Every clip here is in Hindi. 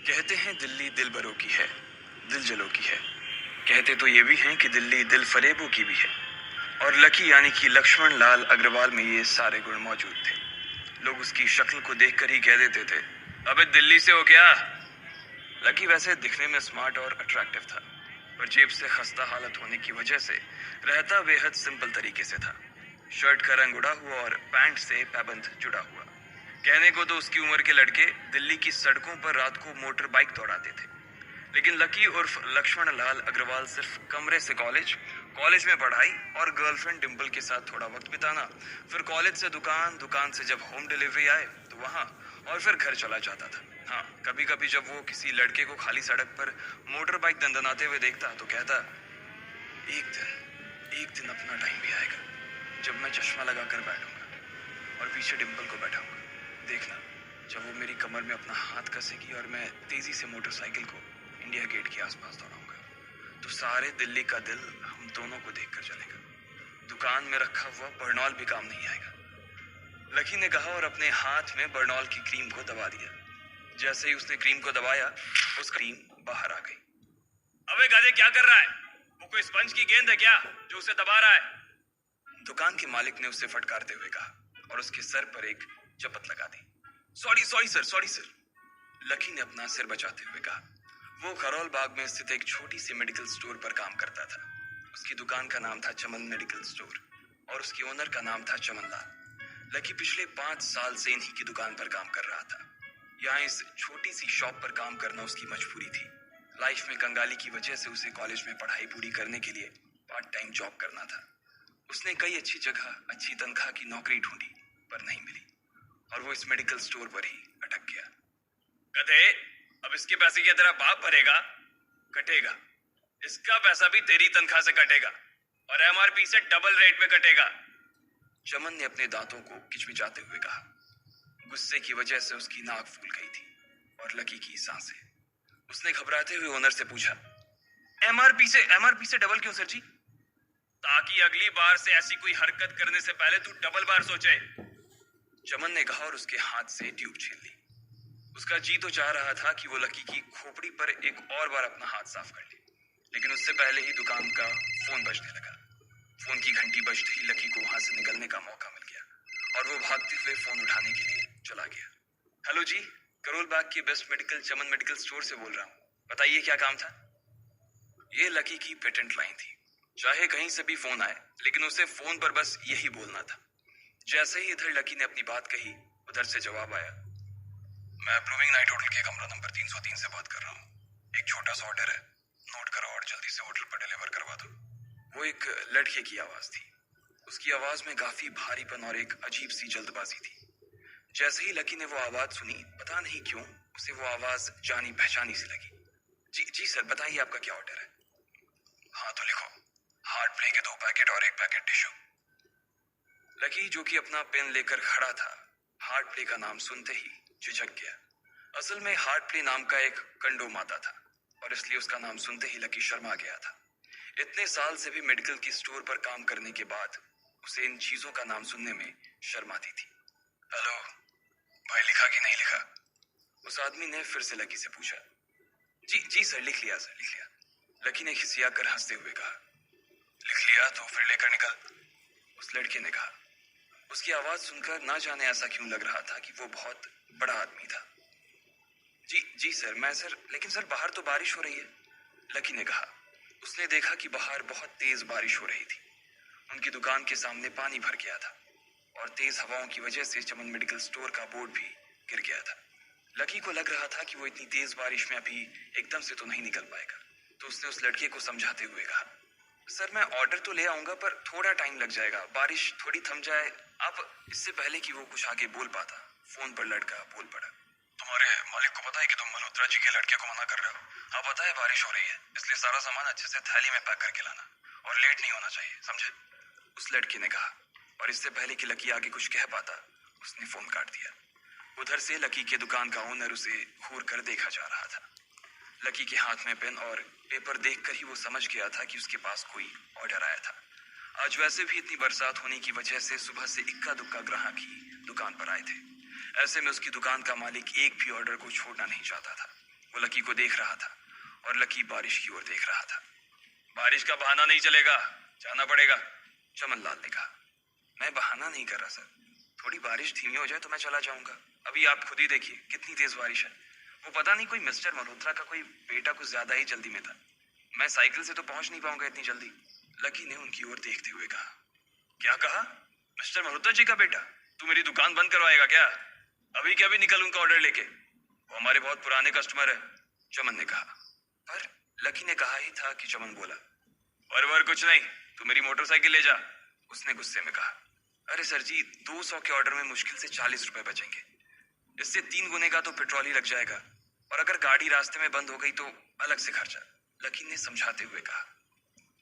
कहते हैं दिल्ली दिल भरों की है, दिल जलों की है। कहते तो ये भी हैं कि दिल्ली दिल फरेबों की भी है। और लकी यानी कि लक्ष्मण लाल अग्रवाल में ये सारे गुण मौजूद थे। लोग उसकी शक्ल को देखकर ही कह देते थे, अबे दिल्ली से हो क्या। लकी वैसे दिखने में स्मार्ट और अट्रैक्टिव था, पर जेब से खस्ता हालत होने की वजह से रहता बेहद सिंपल तरीके से था। शर्ट का रंग उड़ा हुआ और पैंट से पैबंद जुड़ा हुआ। कहने को तो उसकी उम्र के लड़के दिल्ली की सड़कों पर रात को मोटर बाइक दौड़ाते थे, लेकिन लकी उर्फ लक्ष्मण लाल अग्रवाल सिर्फ कमरे से कॉलेज, कॉलेज में पढ़ाई और गर्लफ्रेंड डिम्पल के साथ थोड़ा वक्त बिताना, फिर कॉलेज से दुकान, दुकान से जब होम डिलीवरी आए तो वहां, और फिर घर चला जाता था। हाँ, कभी कभी जब वो किसी लड़के को खाली सड़क पर मोटर बाइक दंदनाते हुए देखता तो कहता, एक दिन अपना टाइम भी आएगा जब मैं चश्मा लगाकर बैठूंगा और पीछे डिम्पल को बैठाऊंगा। देखना, जब वो मेरी कमर में अपना हाथ कसेगी और मैं तेजी से मोटरसाइकिल को इंडिया गेट के आसपास दौड़ाऊंगा, तो सारे दिल्ली का दिल हम दोनों को देखकर चलेगा। दुकान में रखा हुआ बर्नॉल भी काम नहीं आएगा। लकी ने कहा और अपने हाथ में बर्नॉल की क्रीम को दबा दिया। जैसे ही उसने क्रीम को दबाया, उस क्रीम बाहर आ गई। अबे गाधे, क्या कर रहा है? वो कोई स्पंज की गेंद है क्या जो उसे दबा रहा है? दुकान के मालिक ने उसे फटकारते हुए कहा और उसके सर पर एक चपत लगा दी। सॉरी सॉरी सर, लकी ने अपना सिर बचाते हुए कहा। वो खरौल बाग में स्थित एक छोटी सी मेडिकल स्टोर पर काम करता था। उसकी दुकान का नाम था चमन मेडिकल स्टोर और उसके ओनर का नाम था चमन लाल। लकी पिछले 5 साल से इन्हीं की दुकान पर काम कर रहा था। यहाँ इस छोटी सी शॉप पर काम करना उसकी मजबूरी थी। लाइफ में कंगाली की वजह से उसे कॉलेज में पढ़ाई पूरी करने के लिए पार्ट टाइम जॉब करना था। उसने कई अच्छी जगह अच्छी तनख्वाह की नौकरी ढूंढी, पर नहीं मिली और वो इस मेडिकल स्टोर पर ही अटक गया। गधे, अब इसके पैसे क्या तेरा बाप भरेगा? कटेगा। इसका पैसा भी तेरी तनख्वाह से कटेगा और एमआरपी से डबल रेट में कटेगा। चमन ने अपने दांतों को किचमिचाते हुए कहा। गुस्से की वजह से उसकी नाक फूल गई थी और लकी की सांसें। उसने घबराते हुए ओनर से पूछा, एमआरपी से डबल क्यों सर जी? ताकि अगली बार से ऐसी कोई हरकत करने से पहले तू डबल बार सोचे, चमन ने कहा और उसके हाथ से ट्यूब छीन ली। उसका जी तो चाह रहा था कि वो लकी की खोपड़ी पर एक और बार अपना हाथ साफ कर ले, लेकिन उससे पहले ही दुकान का फोन बजने लगा। फोन की घंटी बजते ही लकी को वहां से निकलने का मौका मिल गया और वो भागते हुए फोन उठाने के लिए चला गया। हेलो जी, करोल बाग की बेस्ट मेडिकल चमन मेडिकल स्टोर से बोल रहा हूँ, बताइए क्या काम था? ये लकी की पेटेंट लाइन थी। चाहे कहीं से भी फोन आए, लेकिन उसे फोन पर बस यही बोलना था। जैसे ही इधर लकी ने अपनी बात कही, उधर से जवाब आया, मैं अप्रूविंग नाइट होटल के कमरा नंबर 303 से बात कर रहा हूँ। एक छोटा सा ऑर्डर है, नोट करो और जल्दी से होटल पर डिलीवर करवा दो। वो एक लड़के की आवाज थी। उसकी आवाज में काफी भारीपन और एक अजीब सी जल्दबाजी थी। जैसे ही लकी ने वो आवाज सुनी, पता नहीं क्यों उसे वो आवाज जानी पहचानी सी लगी। जी सर, बताइए आपका क्या ऑर्डर है? हाँ तो लिखो, हार्ट प्ले के 2 पैकेट और 1 पैकेट टिश्यू। लकी, जो कि अपना पेन लेकर खड़ा था, हार्ट प्ले का नाम सुनते ही झिझक गया। असल में हार्ट प्ले नाम का एक कंडोम आता था और इसलिए उसका नाम सुनते ही लकी शर्मा गया था। इतने साल से भी मेडिकल की स्टोर पर काम करने के बाद उसे इन चीजों का नाम सुनने में शर्म आती थी। हेलो भाई, लिखा कि नहीं लिखा? उस आदमी ने फिर से लकी से पूछा। जी सर, लिख लिया सर, लिख लिया। लकी ने खिसिया कर हंसते हुए कहा। लिख लिया तो फिर लेकर निकल, उस लड़के ने कहा। उसकी आवाज सुनकर ना जाने ऐसा क्यों लग रहा था कि वो बहुत बड़ा आदमी था। जी सर, लेकिन सर बाहर तो बारिश हो रही है, लकी ने कहा। उसने देखा कि बाहर बहुत तेज बारिश हो रही थी। उनकी दुकान के सामने पानी भर गया था और तेज हवाओं की वजह से चमन मेडिकल स्टोर का बोर्ड भी गिर गया था। लकी को लग रहा था कि वो इतनी तेज बारिश में अभी एकदम से तो नहीं निकल पाएगा, तो उसने उस लड़के को समझाते हुए कहा, सर मैं ऑर्डर तो ले आऊंगा, पर थोड़ा टाइम लग जाएगा, बारिश थोड़ी थम जाए। अब इससे पहले कि वो कुछ आगे बोल पाता, फोन पर लड़का बोल पड़ा। तुम्हारे मालिक को पता है कि तुम मल्होत्रा जी के लड़के को मना कर रहे हो? हाँ पता है, बारिश हो रही है, इसलिए सारा सामान अच्छे से थैली में पैक करके लाना और लेट नहीं होना चाहिए, समझे? उस लड़के ने कहा और इससे पहले कि लकी आगे कुछ कह पाता, उसने फोन काट दिया। उधर से लकी के दुकान का ओनर उसे घूर कर देखा जा रहा था। लकी के हाथ में पेन और पेपर देखकर ही वो समझ गया था कि उसके पास कोई ऑर्डर आया था। आज वैसे भी इतनी बरसात होने की वजह से सुबह से इक्का दुक्का ग्राहक ही दुकान पर आए थे। ऐसे में उसकी दुकान का मालिक एक भी ऑर्डर को छोड़ना नहीं चाहता था। वो लकी को देख रहा था और लकी बारिश की ओर देख रहा था। बारिश का बहाना नहीं चलेगा, जाना पड़ेगा, चमन लाल ने कहा। मैं बहाना नहीं कर रहा सर, थोड़ी बारिश धीमी हो जाए तो मैं चला जाऊंगा। अभी आप खुद ही देखिए कितनी तेज बारिश है। वो पता नहीं कोई मिस्टर मल्होत्रा का कोई बेटा कुछ ज्यादा ही जल्दी में था। मैं साइकिल से तो पहुंच नहीं पाऊंगा इतनी जल्दी। लकी ने उनकी ओर देखते हुए कहा। क्या कहा? मिस्टर मल्होत्रा जी का बेटा? तू मेरी दुकान बंद करवाएगा क्या? अभी क्या भी निकल उनका ऑर्डर लेके। वो हमारे बहुत पुराने कस्टमर है, चमन ने कहा। पर लकी ने कहा ही था कि चमन बोला। वर कुछ नहीं, तू मेरी मोटरसाइकिल ले जा, उसने गुस्से में कहा। अरे सर जी, 200 के ऑर्डर में मुश्किल से 40 रुपए बचेंगे। इससे 3 गुने का तो पेट्रोल ही लग जाएगा, और अगर गाड़ी रास्ते में बंद हो गई तो अलग से खर्चा, लकी ने समझाते हुए कहा।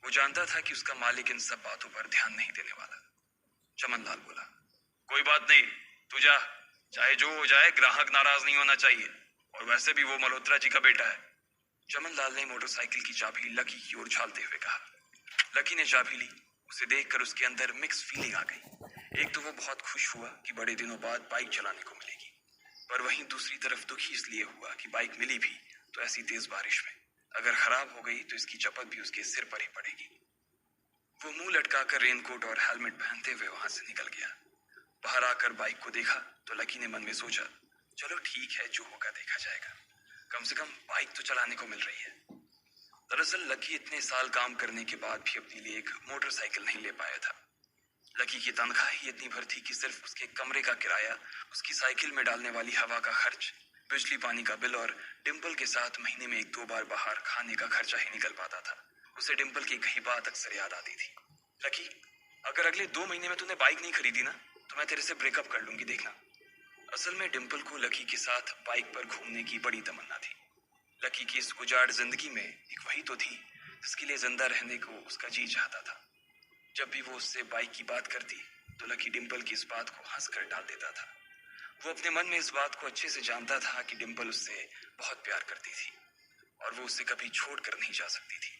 वो जानता था कि उसका मालिक इन सब बातों पर ध्यान नहीं देने वाला। चमन लाल बोला। कोई बात नहीं, तू जा, चाहे जो हो जाए ग्राहक नाराज नहीं होना चाहिए, और वैसे भी वो मल्होत्रा जी का बेटा है। चमन लाल ने मोटरसाइकिल की चाबी लकी की ओर उछालते हुए कहा। लकी ने चाबी ली। उसे देखकर उसके अंदर मिक्स फीलिंग आ गई। एक तो वो बहुत खुश हुआ कि बड़े दिनों बाद बाइक चलाने को मिलेगी, पर वहीं दूसरी तरफ दुखी इसलिए हुआ कि बाइक मिली भी तो ऐसी तेज बारिश में, अगर खराब हो गई तो इसकी चपत भी उसके सिर पर ही पड़ेगी। वो मुंह लटकाकर रेनकोट और हेलमेट पहनते हुए वहां से निकल गया। बाहर आकर बाइक को देखा तो लकी ने मन में सोचा, चलो ठीक है, जो होगा देखा जाएगा, कम से कम बाइक तो चलाने को मिल रही है। दरअसल लकी इतने साल काम करने के बाद भी अपने लिए एक मोटरसाइकिल नहीं ले पाया था। लकी की तनख्वाह ही इतनी भर थी कि सिर्फ उसके कमरे का किराया, उसकी साइकिल में डालने वाली हवा का खर्च, बिजली पानी का बिल और डिम्पल के साथ महीने में 1-2 बार बाहर खाने का खर्चा ही निकल पाता था। उसे डिम्पल की कही बात अक्सर याद आती थी। लकी, अगर अगले 2 महीने में तूने बाइक नहीं खरीदी ना तो मैं तेरे से ब्रेकअप कर लूंगी, देखना। असल में डिम्पल को लकी के साथ बाइक पर घूमने की बड़ी तमन्ना थी। लकी की इस उजाड़ जिंदगी में एक वही तो थी जिसके लिए जिंदा रहने को उसका जी चाहता था। जब भी वो उससे बाइक की बात करती तो लकी डिम्पल की इस बात को हंस कर टाल देता था। वो अपने मन में इस बात को अच्छे से जानता था कि डिम्पल उससे बहुत प्यार करती थी और वो उसे कभी छोड़ कर नहीं जा सकती थी।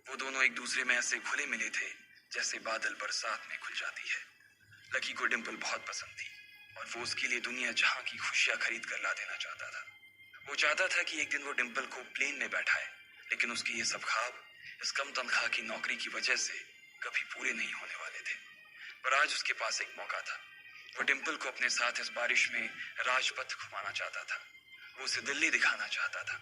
वो दोनों एक दूसरे में ऐसे घुले मिले थे जैसे बादल बरसात में घुल जाती है। लकी को डिम्पल बहुत पसंद थी और वो उसके लिए दुनिया जहां की खुशियां खरीद कर ला देना चाहता था। वो चाहता था कि एक दिन वो डिम्पल को प्लेन में बैठाए, लेकिन उसके ये सब ख्वाब इस कम तनख्वाह की नौकरी की वजह से कभी पूरे नहीं होने वाले थे। पर आज उसके पास एक मौका था। वो डिम्पल को अपने साथ इस बारिश में राजपथ घुमाना चाहता था। वो उसे दिल्ली दिखाना चाहता था।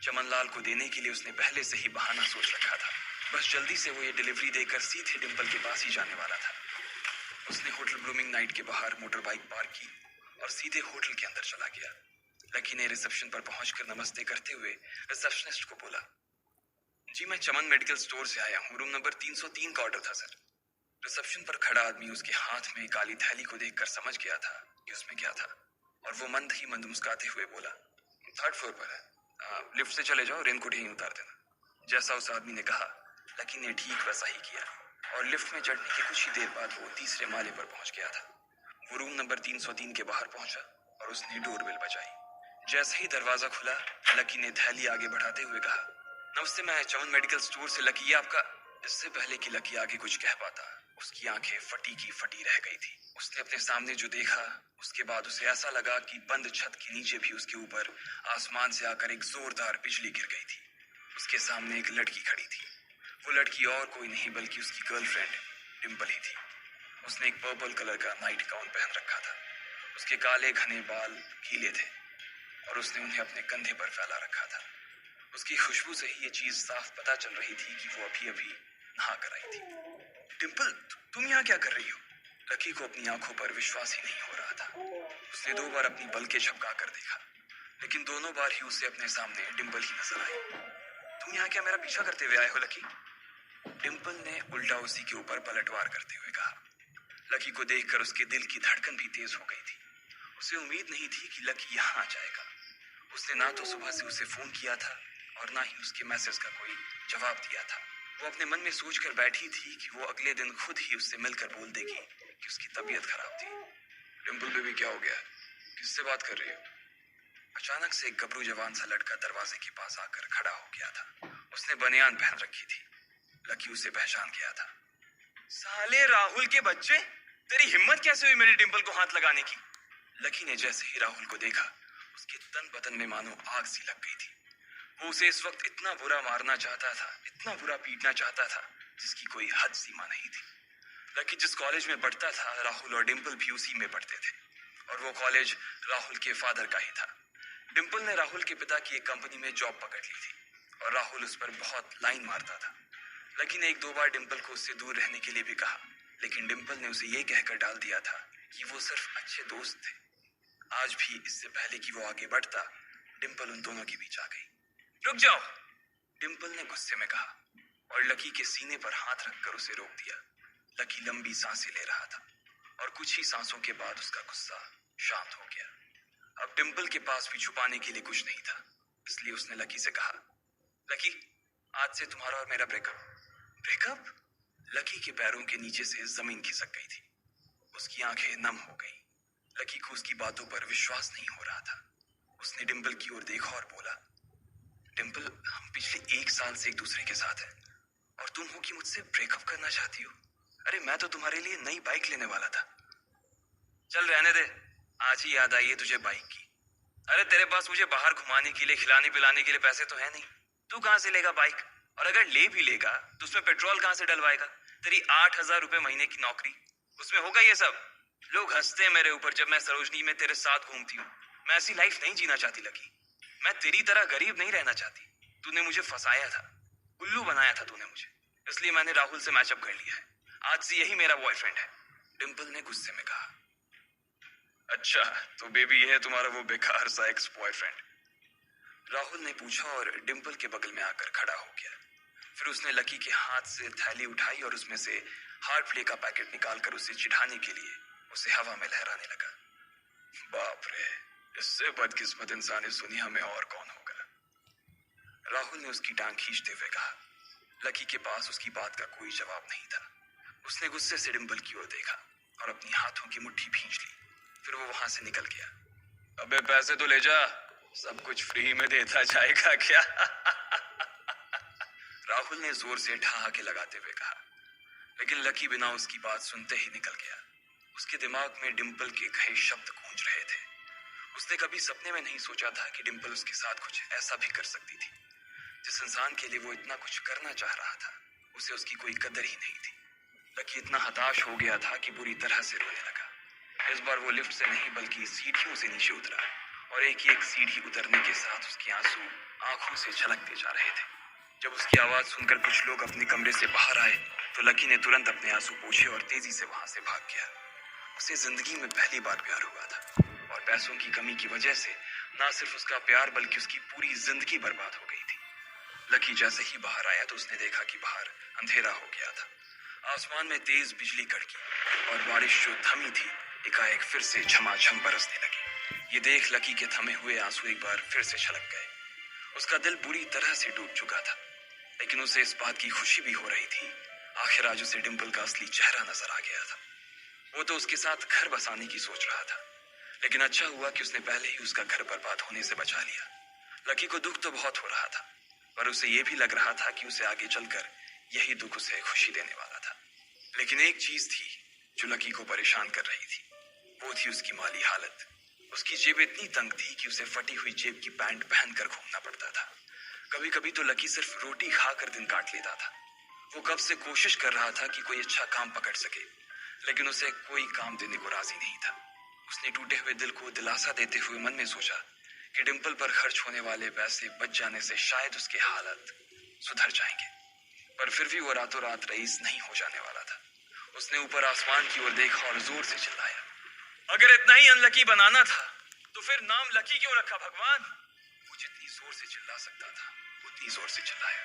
चमन लाल को देने के लिए उसने पहले से ही बहाना सोच रखा था। बस जल्दी से वो ये डिलीवरी देकर सीधे डिम्पल के पास ही जाने वाला था। उसने होटल ब्लूमिंग नाइट के बाहर मोटर बाइक पार्क की और सीधे होटल के अंदर चला गया। लकी ने रिसेप्शन पर पहुंचकर नमस्ते करते हुए रिसेप्शनिस्ट को बोला, जी मैं चमन मेडिकल स्टोर से आया हूँ, रूम नंबर 303 का ऑर्डर था सर। रिसेप्शन पर खड़ा आदमी उसके हाथ में काली थैली को देखकर समझ गया था कि उसमें क्या था, और वो मंद ही मंद मुस्कुराते हुए बोला, 3rd फ्लोर पर है, लिफ्ट से चले जाओ, रेनकोट यहीं उतार देना। जैसा उस आदमी ने कहा, लकी ने ठीक वैसा ही किया और लिफ्ट में चढ़ने के कुछ ही देर बाद वो 3रे माले पर पहुंच गया था। वो रूम नंबर 303 के बाहर पहुंचा और उसने डोरबेल बजाई। जैसे ही दरवाजा खुला, लकी ने थैली आगे बढ़ाते हुए कहा, नमस्ते, मैं चमन मेडिकल स्टोर से लकी, ये आपका। इससे पहले कि लकी आगे कुछ कह पाता, उसकी आंखें फटी की फटी रह गई थी। उसने अपने सामने जो देखा, उसके बाद उसे ऐसा लगा कि बंद छत के नीचे भी उसके ऊपर आसमान से आकर एक जोरदार बिजली गिर गई थी। उसके सामने एक लड़की खड़ी थी। वो लड़की और कोई नहीं बल्कि उसकी गर्लफ्रेंड डिम्पल ही थी। उसने एक पर्पल कलर का नाइट गाउन पहन रखा था। उसके काले घने बाल गीले थे और उसने उन्हें अपने कंधे पर फैला रखा था। उसकी खुशबू से ही ये चीज साफ पता चल रही थी कि वो अभी अभी नहा कर आई थी। डिम्पल, तुम यहाँ क्या कर रही हो? लकी को अपनी आंखों पर विश्वास ही नहीं हो रहा था। उसने 2 बार अपनी पलकें झपका कर देखा, लेकिन दोनों बार ही उसे अपने सामने डिम्पल ही नजर आई। तुम यहाँ क्या मेरा पीछा करते हुए आए हो लकी? डिम्पल ने उल्टा उसी के ऊपर पलटवार करते हुए कहा। लकी को देखकर उसके दिल की धड़कन भी तेज हो गई थी। उसे उम्मीद नहीं थी कि लकी यहाँ आ जाएगा। उसने ना तो सुबह से उसे फोन किया था और ना ही उसके मैसेज का कोई जवाब दिया था। वो अपने मन में सोचकर बैठी थी कि वो अगले दिन खुद ही उससे मिलकर बोल देगी कि उसकी तबीयत खराब थी। डिम्पल बेबी, क्या हो गया? किससे बात कर रही हो? अचानक से एक गबरू जवान सा लड़का दरवाजे के पास आकर खड़ा हो गया था। उसने बनियान पहन रखी थी। लकी उसे पहचान गया था। साले राहुल के बच्चे, तेरी हिम्मत कैसे हुई मेरी डिम्पल को हाथ लगाने की? लकी ने जैसे ही राहुल को देखा, उसके तन बदन में मानो आग सी लग गई थी। वो उसे इस वक्त इतना बुरा मारना चाहता था, इतना बुरा पीटना चाहता था, जिसकी कोई हद सीमा नहीं थी। लकी जिस कॉलेज में पढ़ता था, राहुल और डिम्पल भी उसी में पढ़ते थे, और वो कॉलेज राहुल के फादर का ही था। डिम्पल ने राहुल के पिता की एक कंपनी में जॉब पकड़ ली थी, और राहुल उस पर बहुत लाइन मारता था। लकी ने एक दो बार डिम्पल को उससे दूर रहने के लिए भी कहा, लेकिन डिम्पल ने उसे ये कहकर डाल दिया था कि वो सिर्फ अच्छे दोस्त थे। आज भी इससे पहले कि वो आगे बढ़ता, डिम्पल उन दोनों के बीच आ गई। रुक जाओ, डिम्पल ने गुस्से में कहा, और लकी के सीने पर हाथ रखकर उसे रोक दिया। लकी लंबी सांसें ले रहा था, और कुछ ही सांसों के बाद उसका गुस्सा शांत हो गया। अब डिम्पल के पास भी छुपाने के लिए कुछ नहीं था, इसलिए उसने लकी से कहा, लकी, आज से तुम्हारा और मेरा ब्रेकअप। ब्रेकअप? लकी के पैरों के नीचे से जमीन खिसक गई थी। उसकी आंखें नम हो गई। लकी को उसकी बातों पर विश्वास नहीं हो रहा था। उसने डिम्पल की ओर देखा और बोला, डिम्पल, हम पिछले 1 साल से एक दूसरे के साथ हैं, और तुम हो कि मुझसे ब्रेकअप करना चाहती हो? अरे मैं तो तुम्हारे लिए नई बाइक लेने वाला था। चल रहने दे, आज ही याद आई है तुझे बाइक की। अरे तेरे पास मुझे बाहर घुमाने के लिए, खिलाने पिलाने के लिए पैसे तो है नहीं। तू कहाँ से लेगा बाइक? और अगर ले भी लेगा तो उसमें पेट्रोल कहाँ से डलवाएगा? तेरी 8,000 रुपए महीने की नौकरी, उसमें होगा ये सब? लोग हंसते हैं मेरे ऊपर जब मैं सरोजनी में तेरे साथ घूमती हूँ। मैं ऐसी लाइफ नहीं जीना चाहती लकी। मैं तेरी तरह गरीब नहीं रहना चाहती। तूने मुझे फंसाया था, उल्लू बनाया था तूने मुझे, इसलिए मैंने राहुल से मैचअप कर लिया है। आज से यही मेरा बॉयफ्रेंड है, डिम्पल ने गुस्से में कहा। अच्छा, तो बेबी ये है तुम्हारा वो बेकार सा एक्स बॉयफ्रेंड? राहुल ने पूछा और डिम्पल के बगल में आकर खड़ा हो गया। फिर उसने लकी के हाथ से थैली उठाई और उसमें से हार्ट प्ले का पैकेट निकालकर उसे चिढ़ाने के लिए उसे हवा में लहराने लगा। बाप रे, इससे बदकिस्मत इंसान इस दुनिया में और कौन होगा? राहुल ने उसकी टांग खींचते हुए कहा। लकी के पास उसकी बात का कोई जवाब नहीं था। उसने गुस्से से डिम्पल की ओर देखा और अपनी हाथों की मुट्ठी भींच ली। फिर वो वहां से निकल गया। अबे पैसे तो ले जा, सब कुछ फ्री में देता जाएगा क्या? राहुल ने जोर से ठहाके लगाते हुए कहा, लेकिन लकी बिना उसकी बात सुनते ही निकल गया। उसके दिमाग में डिम्पल के कहे शब्द गूंज रहे थे। उसने कभी सपने में नहीं सोचा था कि डिम्पल उसके साथ कुछ ऐसा भी कर सकती थी। जिस इंसान के लिए वो इतना कुछ करना चाह रहा था, उसे उसकी कोई कदर ही नहीं थी। लकी इतना हताश हो गया था कि बुरी तरह से रोने लगा। इस बार वो लिफ्ट से नहीं बल्कि सीढ़ियों से नीचे उतरा, और एक सीढ़ी उतरने के साथ उसके आंसू आंखों से छलकते जा रहे थे। जब उसकी आवाज सुनकर कुछ लोग अपने कमरे से बाहर आए तो लकी ने तुरंत अपने आंसू पोंछे और तेजी से वहां से भाग गया। उसे जिंदगी में पहली बार प्यार हुआ था, और पैसों की कमी की वजह से ना सिर्फ उसका प्यार बल्कि उसकी पूरी जिंदगी बर्बाद हो गई थी। लकी जैसे ही बाहर आया तो उसने देखा कि बाहर अंधेरा हो गया था। आसमान में तेज बिजली कड़की और बारिश जो थमी थी एकाएक फिर से झमाझम बरसने लगी। ये देख लकी के थमे हुए आंसू एक बार फिर से छलक गए। उसका दिल बुरी तरह से डूब चुका था, लेकिन उसे इस बात की खुशी भी हो रही थी। आखिर आज उसे डिम्पल का असली चेहरा नजर आ गया था। वो तो उसके साथ घर बसाने की सोच रहा था, लेकिन अच्छा हुआ कि उसने पहले ही उसका घर बर्बाद होने से बचा लिया। लकी को दुख तो बहुत हो रहा था, पर उसे यह भी लग रहा था कि उसे आगे चलकर यही दुख उसे खुशी देने वाला था। लेकिन एक चीज थी जो लकी को परेशान कर रही थी, वो थी उसकी माली हालत। उसकी जेब इतनी तंग थी कि उसे फटी हुई जेब की पैंट पहनकर घूमना पड़ता था। कभी कभी तो लकी सिर्फ रोटी खाकर दिन काट लेता था। वो कब से कोशिश कर रहा था कि कोई अच्छा काम पकड़ सके, लेकिन उसे कोई काम देने को राजी नहीं था। उसने टूटे हुए दिल को दिलासा देते हुए मन में सोचा कि डिम्पल पर खर्च होने वाले पैसे बच जाने से शायद उसके हालत सुधर जाएंगे, पर फिर भी वो रातों रात रईस नहीं हो जाने वाला था। उसने ऊपर आसमान की ओर देखा और जोर से चिल्लाया, अगर इतना ही अनलकी बनाना था तो फिर नाम लकी क्यों रखा भगवान? वो जितनी जोर से चिल्ला सकता था उतनी जोर से चिल्लाया।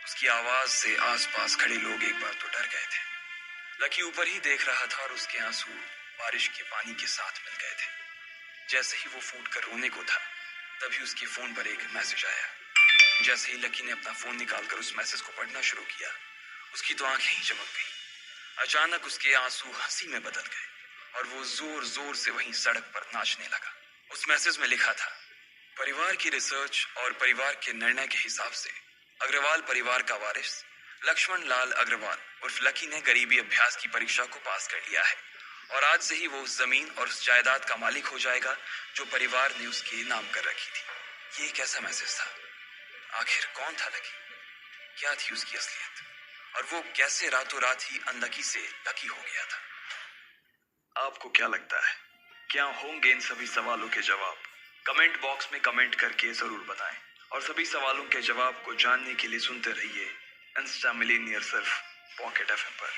उसकी आवाज से आसपास खड़े लोग एक बार तो डर गए थे। लकी ऊपर ही देख रहा था और उसके आंसू बारिश के पानी के साथ मिल गए थे। जैसे ही वो फूट कर रोने को था, तभी उसके फोन पर एक मैसेज आया। जैसे ही लकी ने अपना फोन निकालकर उस मैसेज को पढ़ना शुरू किया, उसकी तो आंखें ही चमक गई। अचानक उसके आंसू हंसी में बदल गए और वो जोर जोर से वहीं सड़क पर नाचने लगा। उस मैसेज में लिखा था, परिवार की रिसर्च और परिवार के निर्णय के हिसाब से अग्रवाल परिवार का वारिस लक्ष्मण लाल अग्रवाल उर्फ लकी ने गरीबी अभ्यास की परीक्षा को पास कर लिया है, और आज से ही वो उस जमीन और उस जायदाद का मालिक हो जाएगा जो परिवार ने उसके नाम कर रखी थी। ये कैसा मैसेज था? आखिर कौन था लकी? क्या थी उसकी असलियत? और वो कैसे रातों रात ही अनलकी से लकी हो गया था? आपको क्या लगता है, क्या होंगे इन सभी सवालों के जवाब? कमेंट बॉक्स में कमेंट करके जरूर बताएं। और सभी सवालों के जवाब को जानने के लिए सुनते रहिए इंस्टा मिलीनियर सिर्फ पॉकेट एफएम पर।